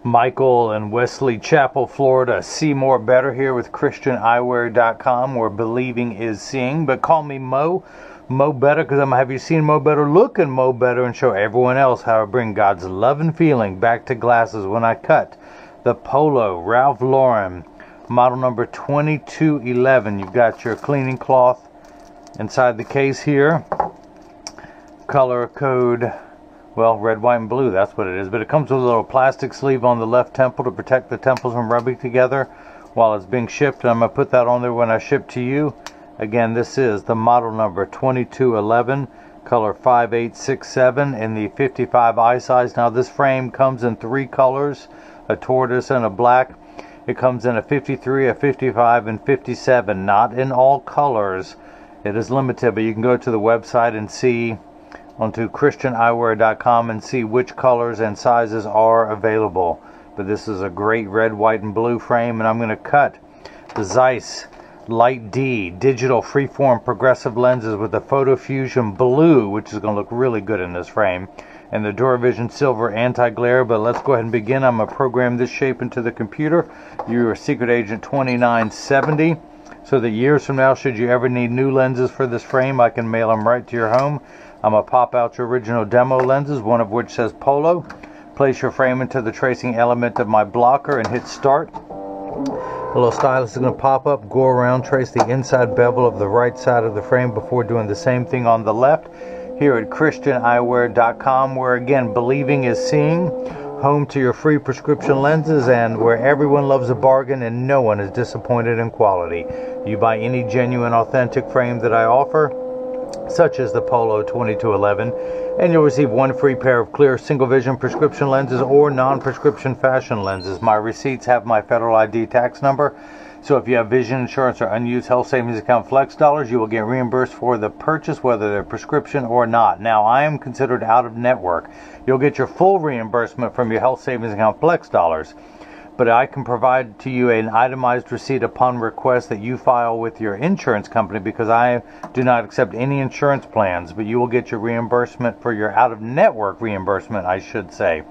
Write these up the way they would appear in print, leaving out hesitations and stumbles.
Michael in Wesley Chapel, Florida. See more better here with ChristianEyewear.com, where believing is seeing. But call me Mo Better, because I'm going to have you seen Mo Better looking Mo Better and show everyone else how I bring God's love and feeling back to glasses when I cut the Polo Ralph Lauren model number 2211. You've got your cleaning cloth inside the case here. Color code, well, red, white, and blue, that's what it is. But it comes with a little plastic sleeve on the left temple to protect the temples from rubbing together while it's being shipped. And I'm going to put that on there when I ship to you. Again, this is the model number 2211, color 5867 in the 55i size. Now, this frame comes in 3 colors, a tortoise and a black. It comes in a 53, a 55, and 57. Not in all colors. It is limited, but you can go to the website and see onto ChristianEyewear.com and see which colors and sizes are available. But this is a great red, white, and blue frame, and I'm going to cut the Zeiss Light D digital freeform progressive lenses with the Photo Fusion Blue, which is going to look really good in this frame, and the DuraVision Silver anti-glare. But let's go ahead and begin. I'm going to program this shape into the computer. You're Secret Agent 2970. So that years from now, should you ever need new lenses for this frame, I can mail them right to your home. I'm going to pop out your original demo lenses, one of which says Polo. Place your frame into the tracing element of my blocker and hit start. A little stylus is going to pop up, go around, trace the inside bevel of the right side of the frame before doing the same thing on the left. Here at ChristianEyewear.com, where again, believing is seeing. Home to your free prescription lenses, and where everyone loves a bargain and no one is disappointed in quality. You buy any genuine, authentic frame that I offer, such as the Polo 2211, and you'll receive 1 free pair of clear single vision prescription lenses or non-prescription fashion lenses. My receipts have my federal ID tax number, so if you have vision insurance or unused health savings account flex dollars, you will get reimbursed for the purchase, whether they're prescription or not. Now, I am considered out of network. You'll get your full reimbursement from your health savings account flex dollars, but I can provide to you an itemized receipt upon request that you file with your insurance company, because I do not accept any insurance plans, but you will get your reimbursement for your out-of-network reimbursement, I should say,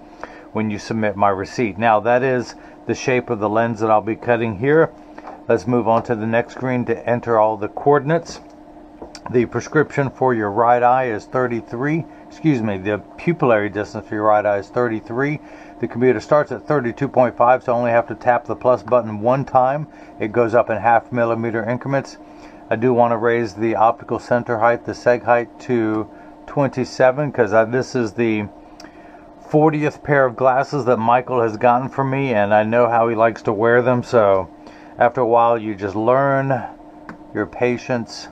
when you submit my receipt. Now, that is the shape of the lens that I'll be cutting here. Let's move on to the next screen to enter all the coordinates. The prescription for your right eye is 33. The pupillary distance for your right eye is 33. The computer starts at 32.5, so I only have to tap the plus button 1 time. It goes up in 0.5 millimeter increments. I do want to raise the optical center height, the seg height, to 27, because this is the 40th pair of glasses that Michael has gotten from me, and I know how he likes to wear them, so after a while you just learn your patient's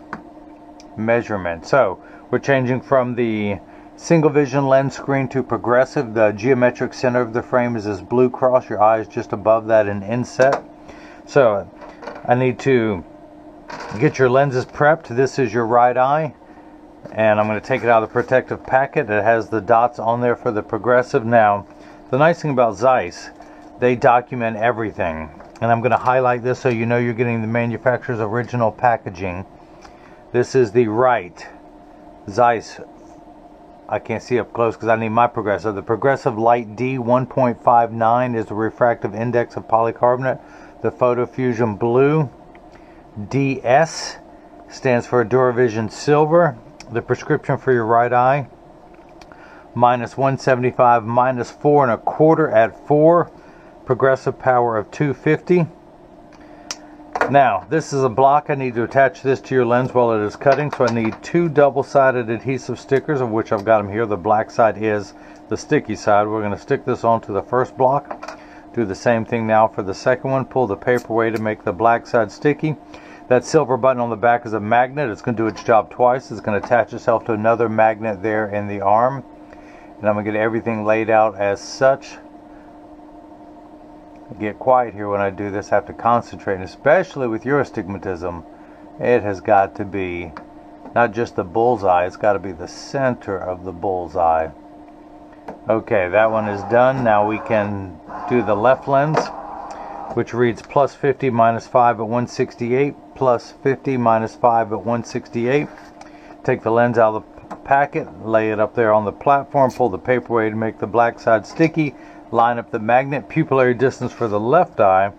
measurement. So we're changing from the single vision lens screen to progressive. The geometric center of the frame is this blue cross. Your eye is just above that in inset. So I need to get your lenses prepped. This is your right eye, and I'm going to take it out of the protective packet. It has the dots on there for the progressive. Now, the nice thing about Zeiss, they document everything, and I'm going to highlight this so you know you're getting the manufacturer's original packaging. This is the right Zeiss. I can't see up close because I need my progressive. The Progressive Light D 1.59 is the refractive index of polycarbonate. The Photo Fusion Blue DS stands for DuraVision Silver. The prescription for your right eye, -175, -4.25 at 4. Progressive power of 250. Now, this is a block. I need to attach this to your lens while it is cutting, so I need 2 double-sided adhesive stickers, of which I've got them here. The black side is the sticky side. We're going to stick this onto the first block. Do the same thing now for the second one. Pull the paper away to make the black side sticky. That silver button on the back is a magnet. It's going to do its job twice. It's going to attach itself to another magnet there in the arm. And I'm going to get everything laid out as such. Get quiet here when I do this. I have to concentrate, and especially with your astigmatism, it has got to be not just the bullseye, it's got to be the center of the bullseye. Okay, that one is done. Now we can do the left lens, which reads +50 -5 at 168, +50 -5 at 168. Take the lens out of the packet, lay it up there on the platform, pull the paper away to make the black side sticky. line up the magnet. Pupillary distance for the left eye,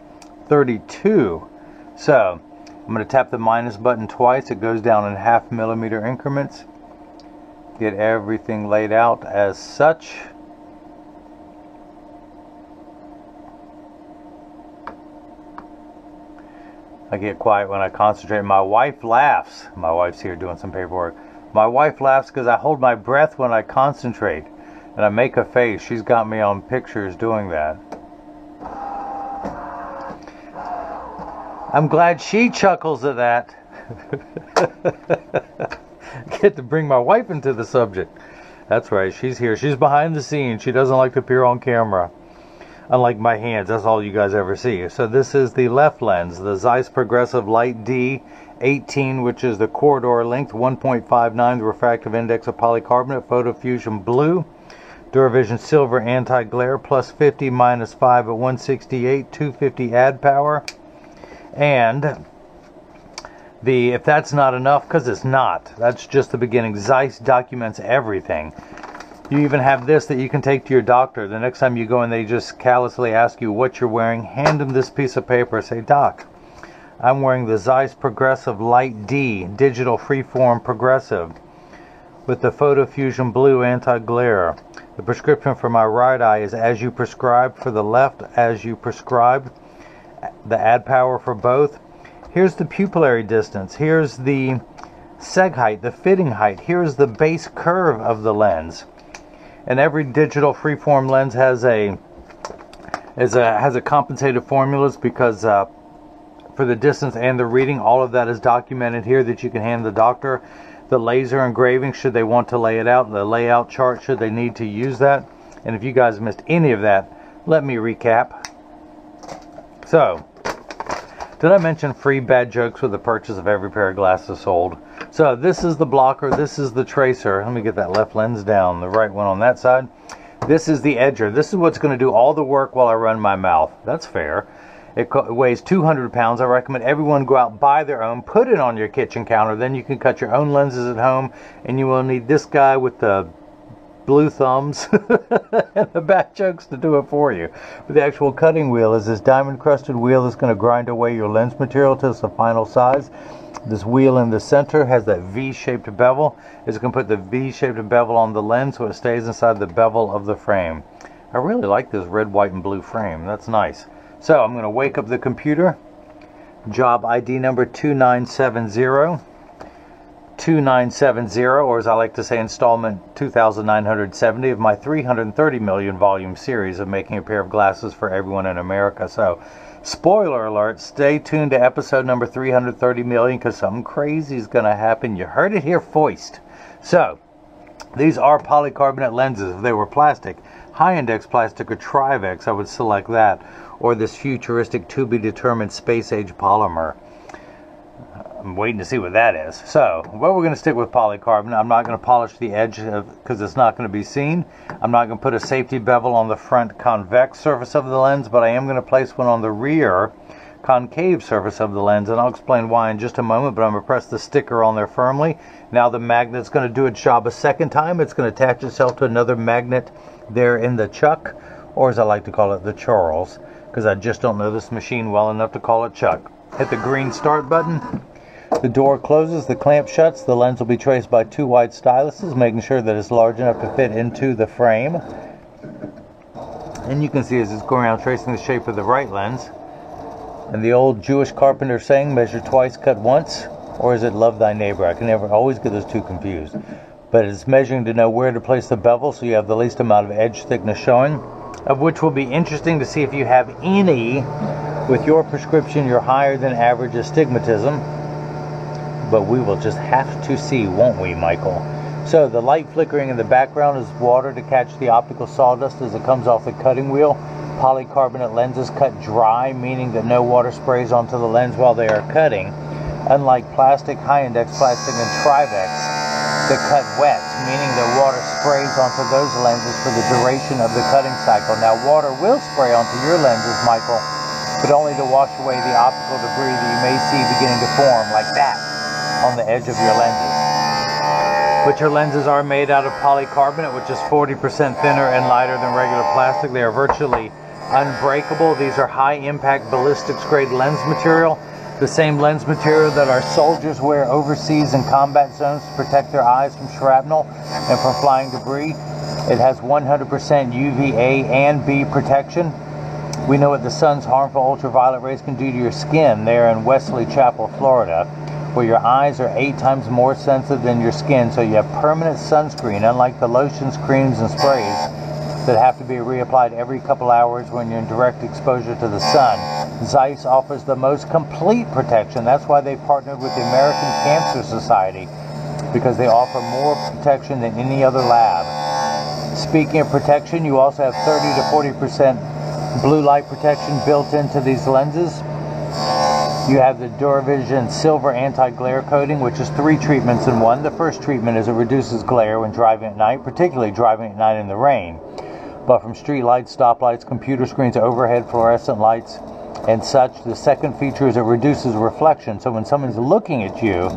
32. So I'm going to tap the minus button twice. It goes down in 0.5 millimeter increments. Get everything laid out as such. I get quiet when I concentrate. My wife laughs. My wife's here doing some paperwork. My wife laughs because I hold my breath when I concentrate. And I make a face. She's got me on pictures doing that. I'm glad she chuckles at that. Get to bring my wife into the subject. That's right. She's here. She's behind the scenes. She doesn't like to appear on camera. Unlike my hands, that's all you guys ever see. So this is the left lens, the Zeiss Progressive Light D 18, which is the corridor length, 1.59, the refractive index of polycarbonate, Photo Fusion Blue, Duravision Silver Anti-Glare, plus 50, minus 5 at 168, 250 ad power. And if that's not enough, because it's not, that's just the beginning. Zeiss documents everything. You even have this that you can take to your doctor. The next time you go and they just callously ask you what you're wearing, hand them this piece of paper. Say, Doc, I'm wearing the Zeiss Progressive Light D Digital Freeform Progressive with the Photo Fusion Blue Anti-Glare. The prescription for my right eye is as you prescribed. For the left, as you prescribed. The ad power for both. Here's the pupillary distance. Here's the seg height, the fitting height. Here's the base curve of the lens. And every digital freeform lens has a compensated formulas because for the distance and the reading, all of that is documented here that you can hand the doctor. The laser engraving, should they want to lay it out, the layout chart, should they need to use that. And if you guys missed any of that, let me recap. So, did I mention free bad jokes with the purchase of every pair of glasses sold? So this is the blocker, this is the tracer. Let me get that left lens down, the right one on that side. This is the edger. This is what's going to do all the work while I run my mouth. That's fair. It weighs 200 pounds. I recommend everyone go out and buy their own, put it on your kitchen counter. Then you can cut your own lenses at home, and you will need this guy with the blue thumbs and the bad jokes to do it for you. But the actual cutting wheel is this diamond crusted wheel that's going to grind away your lens material to the final size. This wheel in the center has that V-shaped bevel. It's going to put the V-shaped bevel on the lens so it stays inside the bevel of the frame. I really like this red, white, and blue frame. That's nice. So I'm going to wake up the computer. Job ID number 2970. 2970, or as I like to say, installment 2970 of my 330 million volume series of making a pair of glasses for everyone in America. So, spoiler alert, stay tuned to episode number 330 million because something crazy is going to happen. You heard it here first. So, these are polycarbonate lenses. If they were plastic, high index plastic or Trivex, I would select that, or this futuristic to be determined space age polymer. I'm waiting to see what that is. So, well, we're going to stick with polycarbonate. I'm not going to polish the edge because it's not going to be seen. I'm not going to put a safety bevel on the front convex surface of the lens, but I am going to place one on the rear concave surface of the lens, and I'll explain why in just a moment, but I'm going to press the sticker on there firmly. Now the magnet's going to do its job a second time. It's going to attach itself to another magnet there in the chuck, or as I like to call it, the Charles, because I just don't know this machine well enough to call it Chuck. Hit the green start button. The door closes, the clamp shuts, the lens will be traced by two white styluses, making sure that it's large enough to fit into the frame. And you can see as it's going around tracing the shape of the right lens. And the old Jewish carpenter saying, measure twice, cut once, or is it love thy neighbor? I can never always get those two confused. But it's measuring to know where to place the bevel so you have the least amount of edge thickness showing, of which will be interesting to see if you have any. With your prescription, you're higher than average astigmatism. But we will just have to see, won't we, Michael? So the light flickering in the background is water to catch the optical sawdust as it comes off the cutting wheel. Polycarbonate lenses cut dry, meaning that no water sprays onto the lens while they are cutting. Unlike plastic, high-index plastic, and Trivex that cut wet, meaning that water sprays onto those lenses for the duration of the cutting cycle. Now, water will spray onto your lenses, Michael, but only to wash away the optical debris that you may see beginning to form like that on the edge of your lenses. But your lenses are made out of polycarbonate, which is 40% thinner and lighter than regular plastic. They are virtually unbreakable. These are high-impact ballistics-grade lens material, the same lens material that our soldiers wear overseas in combat zones to protect their eyes from shrapnel and from flying debris. It has 100% UVA and B protection. We know what the sun's harmful ultraviolet rays can do to your skin there in Wesley Chapel, Florida, where your eyes are 8 times more sensitive than your skin, so you have permanent sunscreen, unlike the lotions, creams, and sprays that have to be reapplied every couple hours when you're in direct exposure to the sun. Zeiss offers the most complete protection. That's why they partnered with the American Cancer Society, because they offer more protection than any other lab. Speaking of protection, you also have 30 to 40% blue light protection built into these lenses. You have the DuraVision Silver Anti-Glare Coating, which is 3 treatments in one. The first treatment is it reduces glare when driving at night, particularly driving at night in the rain. But from street lights, stoplights, computer screens, overhead fluorescent lights, and such. The second feature is it reduces reflection. So when someone's looking at you,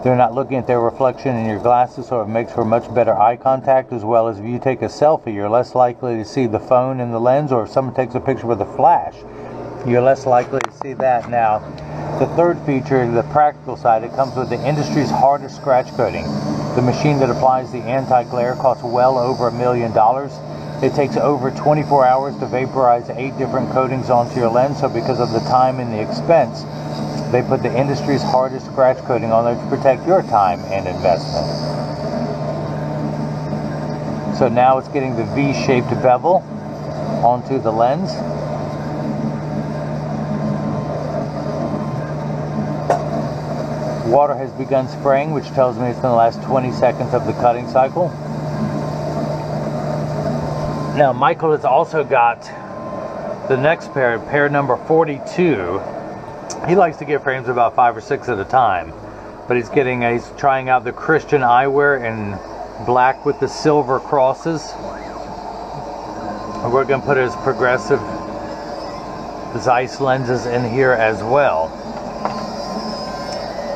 they're not looking at their reflection in your glasses, so it makes for much better eye contact, as well as if you take a selfie, you're less likely to see the phone in the lens, or if someone takes a picture with a flash, you're less likely to see that. Now, the third feature, the practical side, it comes with the industry's hardest scratch coating. The machine that applies the anti-glare costs well over $1 million. It takes over 24 hours to vaporize 8 different coatings onto your lens, so because of the time and the expense, they put the industry's hardest scratch coating on there to protect your time and investment. So now it's getting the V-shaped bevel onto the lens. Water has begun spraying, which tells me it's in the last 20 seconds of the cutting cycle. Now Michael has also got the next pair number 42. He likes to get frames about 5 or 6 at a time, but he's trying out the Christian eyewear in black with the silver crosses. And we're going to put his progressive Zeiss lenses in here as well.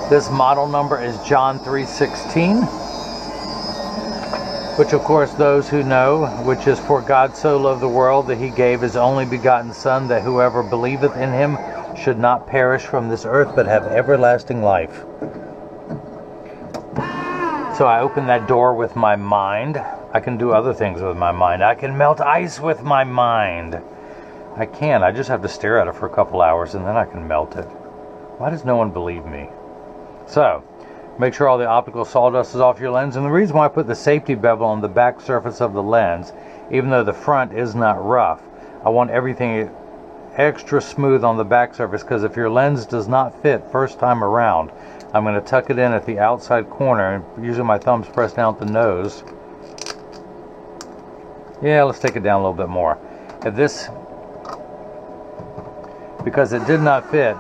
This model number is John 3:16, which of course those who know, which is for God so loved the world that he gave his only begotten Son, that whoever believeth in him should not perish from this earth, but have everlasting life. So I open that door with my mind. I can do other things with my mind. I can melt ice with my mind. I can. I just have to stare at it for a couple hours and then I can melt it. Why does no one believe me? So, make sure all the optical sawdust is off your lens. And the reason why I put the safety bevel on the back surface of the lens, even though the front is not rough, I want everything extra smooth on the back surface, because if your lens does not fit first time around, I'm going to tuck it in at the outside corner, and using my thumbs pressed down at the nose. Yeah, let's take it down a little bit more. If this, because it did not fit,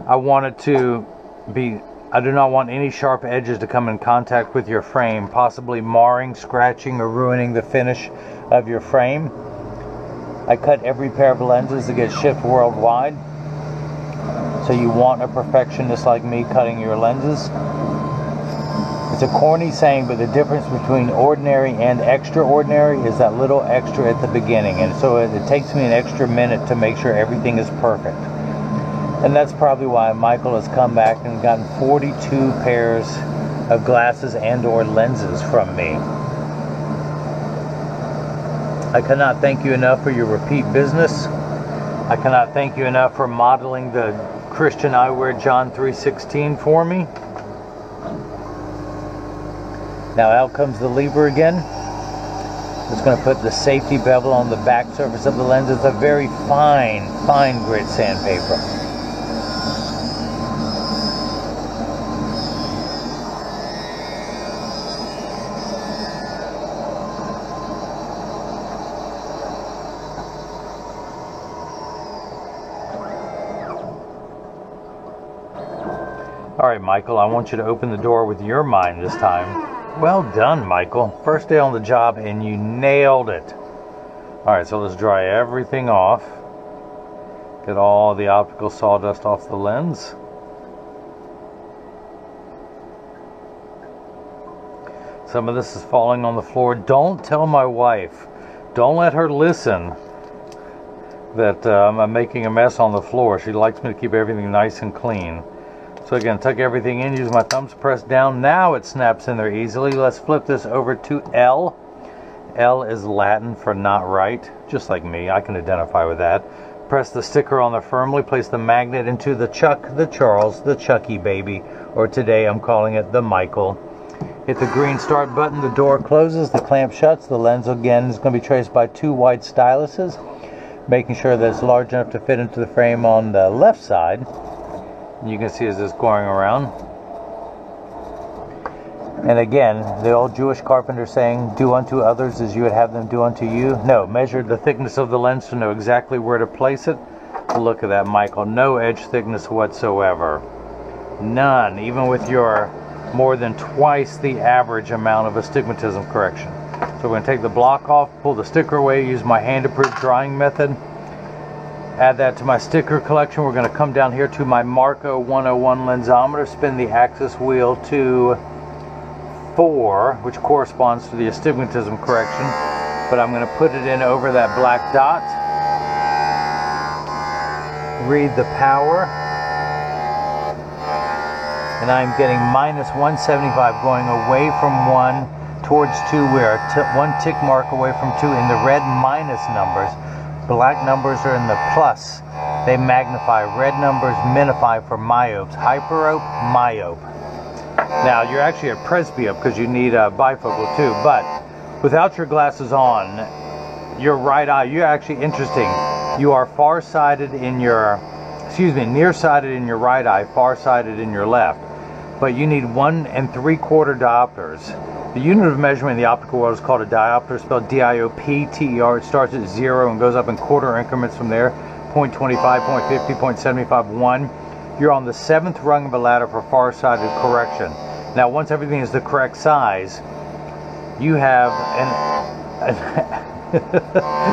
I want it to be, I do not want any sharp edges to come in contact with your frame, possibly marring, scratching, or ruining the finish of your frame. I cut every pair of lenses that get shipped worldwide. So you want a perfectionist like me cutting your lenses. It's a corny saying, but the difference between ordinary and extraordinary is that little extra at the beginning. And so it takes me an extra minute to make sure everything is perfect. And that's probably why Michael has come back and gotten 42 pairs of glasses and or lenses from me. I cannot thank you enough for your repeat business. I cannot thank you enough for modeling the Christian eyewear John 3:16 for me. Now out comes the lever again. I'm just going to put the safety bevel on the back surface of the lens. It's a very fine grit sandpaper. Alright, Michael, I want you to open the door with your mind this time. Well done, Michael. First day on the job and you nailed it. Alright, so let's dry everything off. Get all the optical sawdust off the lens. Some of this is falling on the floor. Don't tell my wife. Don't let her listen that I'm making a mess on the floor. She likes me to keep everything nice and clean. So again, tuck everything in, use my thumbs, press down. Now it snaps in there easily. Let's flip this over to L. L is Latin for not right, just like me. I can identify with that. Press the sticker on there firmly. Place the magnet into the Chuck, the Charles, the Chucky baby, or today I'm calling it the Michael. Hit the green start button. The door closes. The clamp shuts. The lens again is going to be traced by 2 white styluses, making sure that it's large enough to fit into the frame on the left side. You can see as it's going around. And again, the old Jewish carpenter saying, do unto others as you would have them do unto you. No, measure the thickness of the lens to know exactly where to place it. Look at that, Michael. No edge thickness whatsoever. None, even with your more than twice the average amount of astigmatism correction. So we're going to take the block off, pull the sticker away, use my hand-approved drying method. Add that to my sticker collection. We're going to come down here to my Marco 101 lensometer, spin the axis wheel to 4, which corresponds to the astigmatism correction, but I'm going to put it in over that black dot. Read the power, and I'm getting minus 175 going away from 1 towards 2. We're 1 tick mark away from 2 in the red minus numbers. Black numbers are in the plus. They magnify. Red numbers minify for myopes. Hyperope, myope. Now, you're actually a presbyope because you need a bifocal too, but without your glasses on, your right eye, you're actually interesting. You are nearsighted in your right eye, farsighted in your left. But you need 1 3/4 diopters. The unit of measurement in the optical world is called a diopter, spelled D-I-O-P-T-E-R. It starts at 0 and goes up in quarter increments from there. 0.25, 0.50, 0.75, 1. You're on the 7th rung of a ladder for far-sighted correction. Now, once everything is the correct size, you have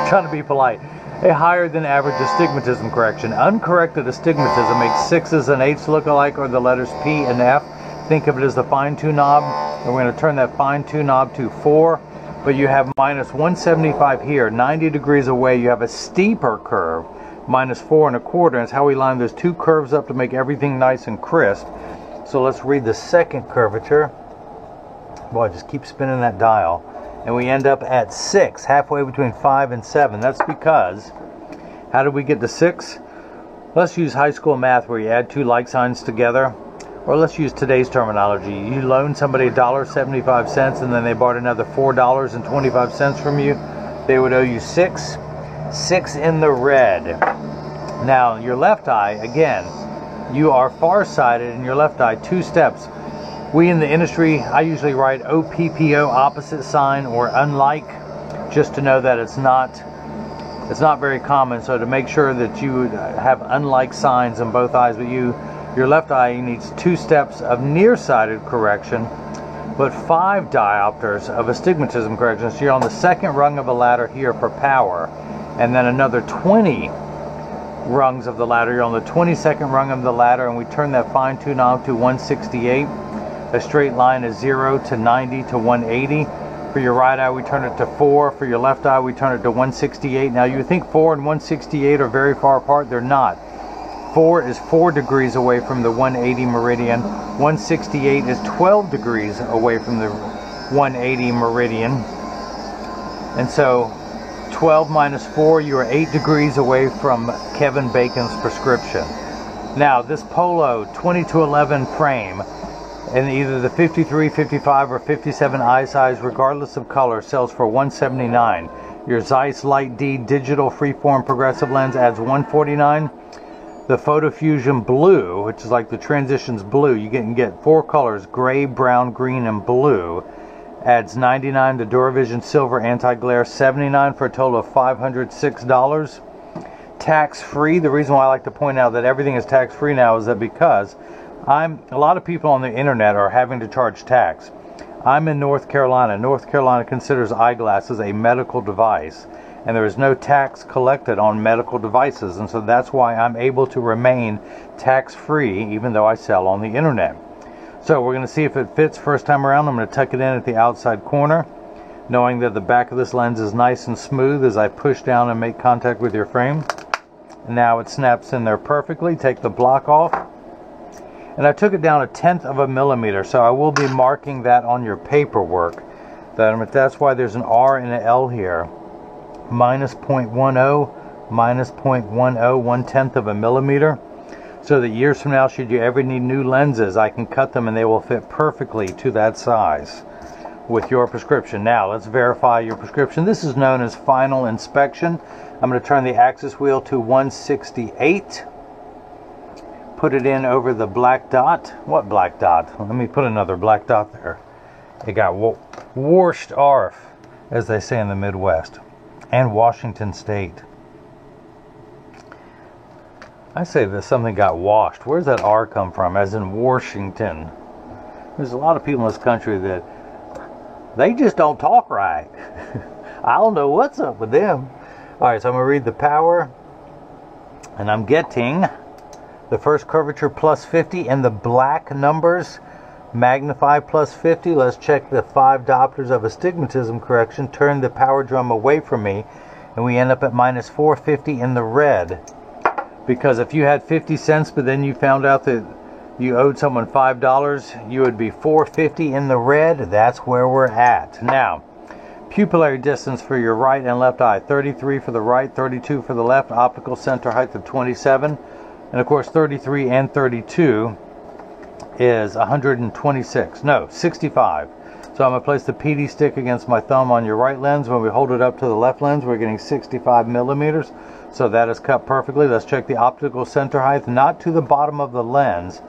trying to be polite, a higher than average astigmatism correction. Uncorrected astigmatism makes 6s and 8s look alike, or the letters P and F. Think of it as the fine-tune knob. And we're going to turn that fine-tune knob to 4, but you have minus 175 here. 90 degrees away, you have a steeper curve, minus 4 1/4, and it's how we line those 2 curves up to make everything nice and crisp. So let's read the second curvature. Boy, just keep spinning that dial. And we end up at 6, halfway between 5 and 7. That's because, how did we get to 6? Let's use high school math where you add 2 like signs together. Or let's use today's terminology. You loan somebody $1.75 and then they borrowed another $4.25 from you. They would owe you 6. 6 in the red. Now, your left eye, again, you are farsighted in your left eye, 2 steps. We in the industry, I usually write OPPO, opposite sign, or unlike, just to know that it's not very common. So to make sure that you have unlike signs in both eyes, but your left eye needs 2 steps of nearsighted correction, but 5 diopters of astigmatism correction. So you're on the 2nd rung of a ladder here for power, and then another 20 rungs of the ladder. You're on the 22nd rung of the ladder, and we turn that fine-tune knob to 168. A straight line is 0 to 90 to 180. For your right eye, we turn it to 4. For your left eye, we turn it to 168. Now, you think 4 and 168 are very far apart. They're not. 4 is 4 degrees away from the 180 meridian. 168 is 12 degrees away from the 180 meridian. And so 12 minus 4, you are 8 degrees away from Kevin Bacon's prescription. Now, this Polo 20-11 frame in either the 53, 55, or 57 eye size, regardless of color, sells for $179. Your Zeiss Light D digital freeform progressive lens adds $149. The Photo Fusion Blue, which is like the Transitions Blue, you can get 4 colors, gray, brown, green, and blue, adds $99. The DuraVision Silver Anti-Glare, $79, for a total of $506. Tax-free. The reason why I like to point out that everything is tax-free now is that because a lot of people on the internet are having to charge tax. I'm in North Carolina. North Carolina considers eyeglasses a medical device, and there is no tax collected on medical devices, and so that's why I'm able to remain tax-free even though I sell on the internet. So we're going to see if it fits first time around. I'm going to tuck it in at the outside corner, knowing that the back of this lens is nice and smooth as I push down and make contact with your frame. Now it snaps in there perfectly. Take the block off. And I took it down 1/10 of a millimeter, so I will be marking that on your paperwork. That's why there's an R and an L here. Minus 0.10, minus 0.10, 1/10 of a millimeter. So that years from now, should you ever need new lenses, I can cut them and they will fit perfectly to that size with your prescription. Now, let's verify your prescription. This is known as final inspection. I'm going to turn the axis wheel to 168. Put it in over the black dot. What black dot? Let me put another black dot there. It got washed off, as they say in the Midwest, and Washington State. I say that something got washed. Where's that R come from? As in Washington. There's a lot of people in this country that they just don't talk right. I don't know what's up with them. Alright, so I'm going to read the power. And I'm getting the first curvature plus 50 and the black numbers. Magnify plus 50. Let's check the 5 diopters of astigmatism correction. Turn the power drum away from me. And we end up at minus 450 in the red. Because if you had 50 cents but then you found out that you owed someone $5, you would be 450 in the red. That's where we're at. Now, pupillary distance for your right and left eye. 33 for the right, 32 for the left. Optical center height of 27. And of course 33 and 32 is 126. No, 65. So I'm going to place the PD stick against my thumb on your right lens. When we hold it up to the left lens, we're getting 65 millimeters. So that is cut perfectly. Let's check the optical center height, not to the bottom of the lens,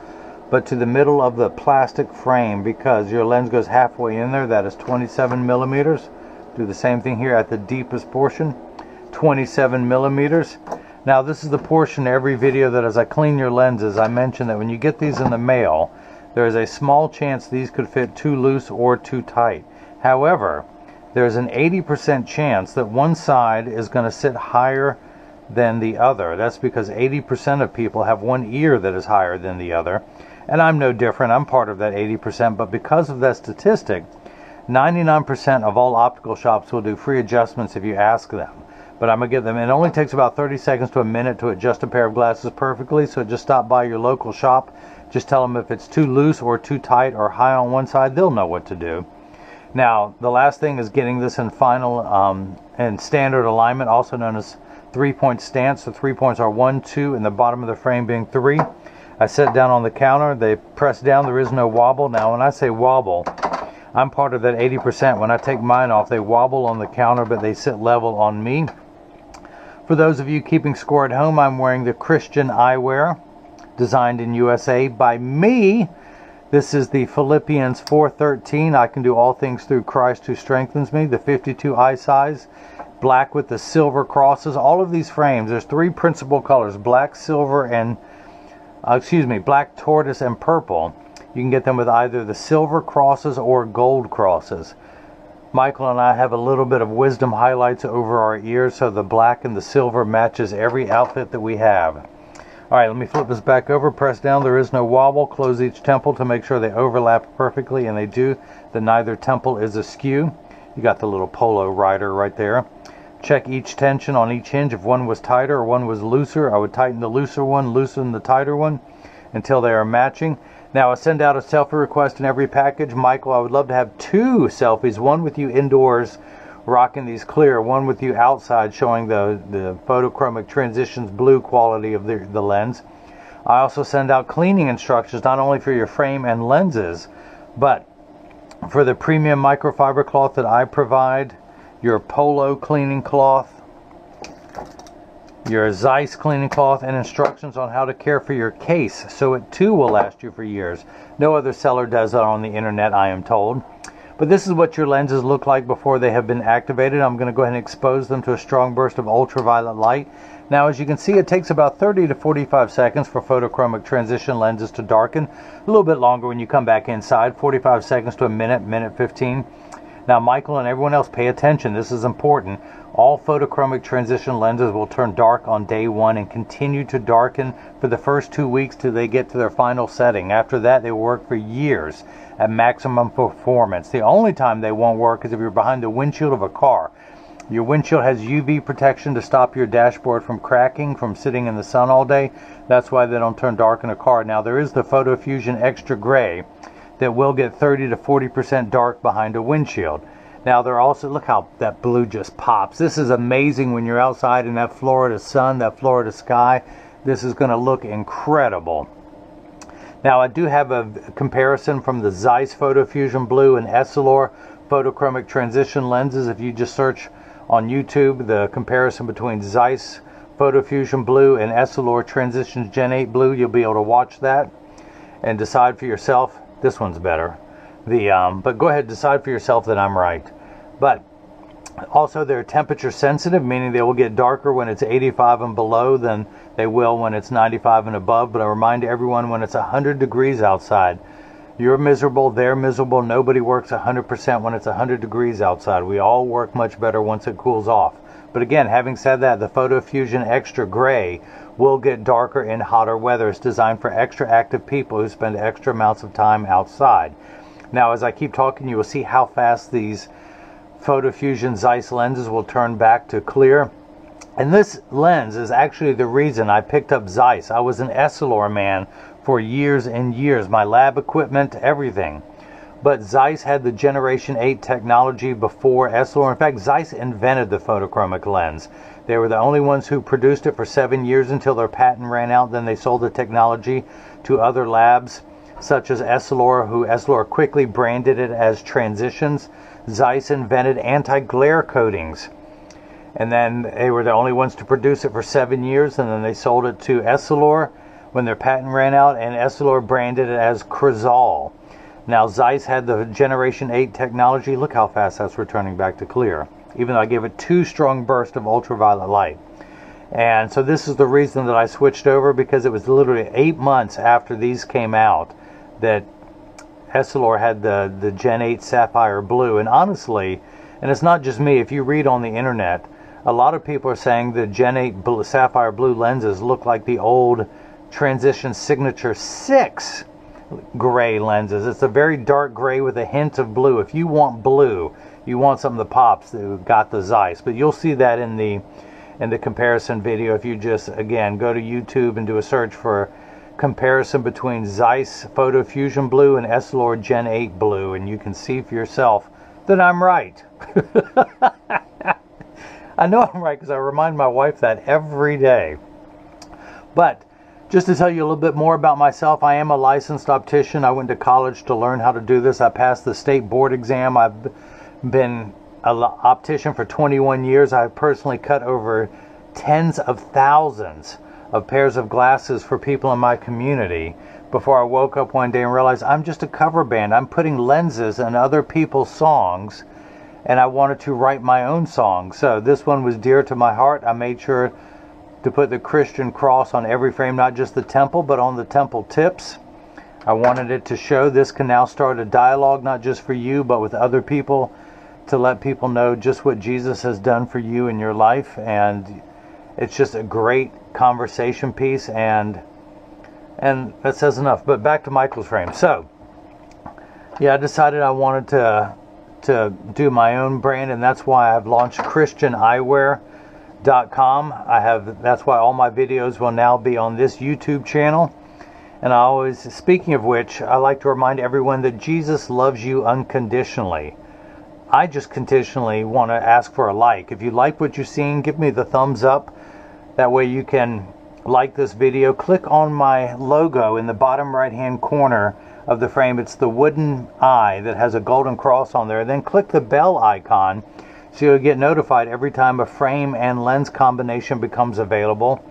but to the middle of the plastic frame, because your lens goes halfway in there. That is 27 millimeters. Do the same thing here at the deepest portion, 27 millimeters. Now this is the portion every video that as I clean your lenses, I mention that when you get these in the mail, there is a small chance these could fit too loose or too tight. However, there's an 80% chance that one side is going to sit higher than the other. That's because 80% of people have one ear that is higher than the other. And I'm no different. I'm part of that 80%. But because of that statistic, 99% of all optical shops will do free adjustments if you ask them. But I'm going to get them. It only takes about 30 seconds to a minute to adjust a pair of glasses perfectly. So just stop by your local shop. Just tell them if it's too loose or too tight or high on one side. They'll know what to do. Now, the last thing is getting this in final and standard alignment, also known as 3-point stance. The 3 points are 1, 2, and the bottom of the frame being 3. I set down on the counter. They press down. There is no wobble. Now, when I say wobble, I'm part of that 80%. When I take mine off, they wobble on the counter, but they sit level on me. For those of you keeping score at home, I'm wearing the Christian Eyewear, designed in USA by me. This is the Philippians 4:13. I can do all things through Christ who strengthens me. The 52 eye size. Black with the silver crosses. All of these frames, there's 3 principal colors, black, silver, and black, tortoise, and purple. You can get them with either the silver crosses or gold crosses. Michael and I have a little bit of wisdom highlights over our ears, so the black and the silver matches every outfit that we have. Alright, let me flip this back over, press down, there is no wobble, close each temple to make sure they overlap perfectly, and they do, that neither temple is askew. You got the little polo rider right there. Check each tension on each hinge. If one was tighter or one was looser, I would tighten the looser one, loosen the tighter one until they are matching. Now I send out a selfie request in every package. Michael, I would love to have 2 selfies, one with you indoors rocking these clear, one with you outside showing the photochromic transitions blue quality of the lens. I also send out cleaning instructions not only for your frame and lenses, but for the premium microfiber cloth that I provide, your Polo cleaning cloth, your Zeiss cleaning cloth, and instructions on how to care for your case so it too will last you for years. No other seller does that on the internet, I am told. But this is what your lenses look like before they have been activated. I'm going to go ahead and expose them to a strong burst of ultraviolet light. Now, as you can see, it takes about 30 to 45 seconds for photochromic transition lenses to darken. A little bit longer when you come back inside, 45 seconds to a minute, minute 15. Now, Michael and everyone else, pay attention. This is important. All photochromic transition lenses will turn dark on day 1 and continue to darken for the first 2 weeks till they get to their final setting. After that, they will work for years at maximum performance. The only time they won't work is if you're behind the windshield of a car. Your windshield has UV protection to stop your dashboard from cracking from sitting in the sun all day. That's why they don't turn dark in a car. Now, there is the Photo Fusion Extra Gray that will get 30 to 40% dark behind a windshield. Now, they're also, look how that blue just pops. This is amazing when you're outside in that Florida sun, that Florida sky. This is going to look incredible. Now, I do have a comparison from the Zeiss Photo Fusion Blue and Essilor photochromic transition lenses. If you just search on YouTube the comparison between Zeiss Photo Fusion Blue and Essilor Transitions Gen 8 Blue, you'll be able to watch that and decide for yourself. This one's better. But go ahead, decide for yourself that I'm right. But also, they're temperature sensitive, meaning they will get darker when it's 85 and below than they will when it's 95 and above. But I remind everyone, when it's 100 degrees outside, you're miserable, they're miserable. Nobody works 100% when it's 100 degrees outside. We all work much better once it cools off. But again, having said that, the Photo Fusion Extra Gray will get darker in hotter weather. It's designed for extra active people who spend extra amounts of time outside. Now, as I keep talking, you will see how fast these Photo Fusion Zeiss lenses will turn back to clear. And this lens is actually the reason I picked up Zeiss. I was an Essilor man for years and years. My lab equipment, everything. But Zeiss had the Generation 8 technology before Essilor. In fact, Zeiss invented the photochromic lens. They were the only ones who produced it for 7 years until their patent ran out. Then they sold the technology to other labs, such as Essilor, who Essilor quickly branded it as Transitions. Zeiss invented anti-glare coatings, and then they were the only ones to produce it for 7 years, and then they sold it to Essilor when their patent ran out, and Essilor branded it as Crizal. Now, Zeiss had the Generation 8 technology. Look how fast that's returning back to clear, even though I gave it 2 strong bursts of ultraviolet light. And so this is the reason that I switched over, because it was literally 8 months after these came out that Essilor had the Gen 8 Sapphire Blue. And honestly, and it's not just me, if you read on the internet, a lot of people are saying the Gen 8 Sapphire Blue lenses look like the old Transition Signature 6 gray lenses. It's a very dark gray with a hint of blue. If you want blue, you want something that pops, that got the Zeiss. But you'll see that in the comparison video if you just, again, go to YouTube and do a search for comparison between Zeiss Photo Fusion Blue and Essilor Gen 8 Blue, and you can see for yourself that I'm right. I know I'm right because I remind my wife that every day. But just to tell you a little bit more about myself, I am a licensed optician. I went to college to learn how to do this. I passed the state board exam. I've been an optician for 21 years. I've personally cut over tens of thousands of pairs of glasses for people in my community before I woke up one day and realized I'm just a cover band. I'm putting lenses in other people's songs, and I wanted to write my own song. So this one was dear to my heart. I made sure to put the Christian cross on every frame, not just the temple, but on the temple tips. I wanted it to show this can now start a dialogue, not just for you, but with other people, to let people know just what Jesus has done for you in your life. And it's just a great conversation piece, and that says enough. But back to Michael's frame. So, yeah, I decided I wanted to do my own brand, and that's why I've launched ChristianEyewear.com. That's why all my videos will now be on this YouTube channel. And I always, speaking of which, I like to remind everyone that Jesus loves you unconditionally. I just conditionally want to ask for a like. If you like what you're seeing, give me the thumbs up. That way you can like this video. Click on my logo in the bottom right hand corner of the frame. It's the wooden eye that has a golden cross on there. Then click the bell icon so you'll get notified every time a frame and lens combination becomes available.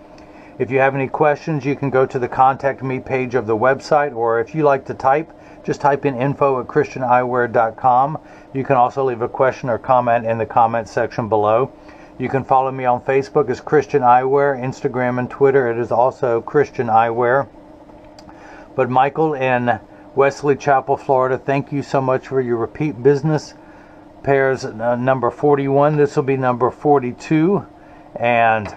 If you have any questions, you can go to the Contact Me page of the website, or if you like to type, just type in info@ChristianEyewear.com. You can also leave a question or comment in the comment section below. You can follow me on Facebook as Christian Eyewear, Instagram and Twitter. It is also Christian Eyewear. But Michael in Wesley Chapel, Florida, thank you so much for your repeat business. pairs number 41. This will be number 42. And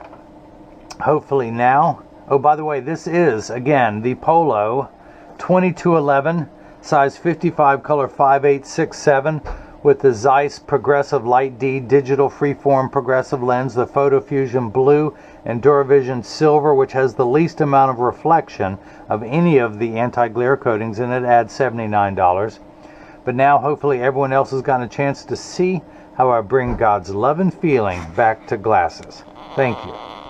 hopefully now, oh, by the way, this is, again, the Polo 2211, size 55, color 5867, with the Zeiss Progressive Light D digital freeform progressive lens, the PhotoFusion Blue, and DuraVision Silver, which has the least amount of reflection of any of the anti-glare coatings, and it adds $79. But now, hopefully, everyone else has gotten a chance to see how I bring God's love and feeling back to glasses. Thank you.